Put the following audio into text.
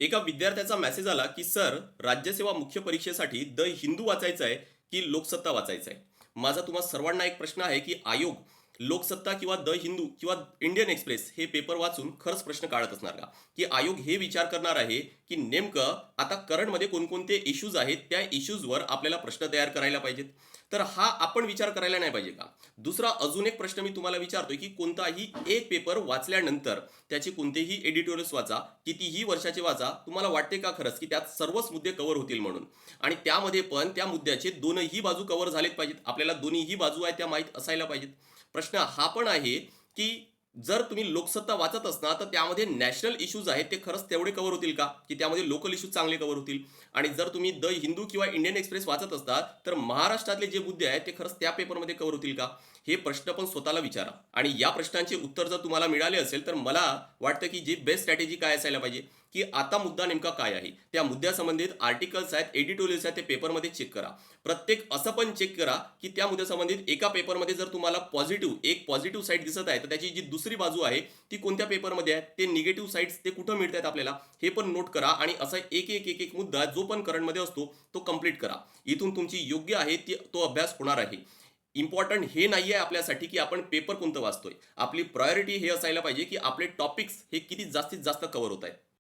एका विद्यार्थ्याचा मेसेज आला की सर, राज्यसेवा मुख्य परीक्षेसाठी द हिंदू वाचायचं आहे की लोकसत्ता वाचायचं आहे. माझा तुम्हा सर्वांना एक प्रश्न आहे की आयोग लोकसत्ता किंवा द हिंदू किंवा इंडियन एक्सप्रेस हे पेपर वाचून खरंच प्रश्न काढत असणार का? की आयोग हे विचार करणार आहे की नेमकं आता करंटमध्ये कोणकोणते इश्यूज आहेत, त्या इश्यूजवर आपल्याला प्रश्न तयार करायला पाहिजेत. तर हा आपण विचार करायला नाही पाहिजे का? दुसरा अजून एक प्रश्न मी तुम्हाला विचारतोय की कोणताही एक पेपर वाचल्यानंतर त्याचे कोणतेही एडिटोरियल्स वाचा, कितीही वर्षाचे वाचा, तुम्हाला वाटते का खरंच की त्यात सर्वच मुद्दे कव्हर होतील म्हणून? आणि त्यामध्ये पण त्या मुद्द्याचे दोनही बाजू कव्हर झालेत पाहिजेत. आपल्याला दोन्हीही बाजू आहेत त्या माहीत असायला पाहिजेत. प्रश्न हा पण आहे की जर तुम्ही लोकसत्ता वाचत असणार तर त्यामध्ये नॅशनल इश्यूज आहेत ते खरंच तेवढे कव्हर होतील का? की त्यामध्ये लोकल इश्यूज चांगले कव्हर होतील? आणि जर तुम्ही द हिंदू किंवा इंडियन एक्सप्रेस वाचत असतात तर महाराष्ट्रातले जे मुद्दे आहेत ते खरंच त्या पेपरमध्ये कव्हर होतील का? हे प्रश्न पण स्वतःला विचारा. आणि या प्रश्नांचे उत्तर जर तुम्हाला मिळाले असेल तर मला वाटतं की जी बेस्ट स्ट्रॅटेजी काय असायला पाहिजे, की आता मुद्दा नेमका काय आहे, त्या मुद्द्यासंबंधित आर्टिकल्स आहेत, एडिटोरियल्स आहेत, ते पेपरमध्ये चेक करा. प्रत्येक असं पण चेक करा की त्या मुद्द्यासंबंधित एका पेपरमध्ये जर तुम्हाला एक पॉझिटिव्ह साईड दिसत आहे तर त्याची जी दुसरी बाजू आहे ती कोणत्या पेपरमध्ये आहे, ते निगेटिव्ह साईड्स ते कुठं मिळत आहेत आपल्याला, हे पण नोट करा. आणि असा एक एक एक एक मुद्दा जो पण करंटमध्ये असतो तो कम्प्लीट करा. इथून तुमची योग्य आहे तो अभ्यास होणार आहे. इम्पॉर्टंट हे नाही आहे आपल्यासाठी की आपण पेपर कोणतं वाचतोय. आपली प्रायोरिटी हे असायला पाहिजे की आपले टॉपिक्स हे किती जास्तीत जास्त कव्हर होत आहेत.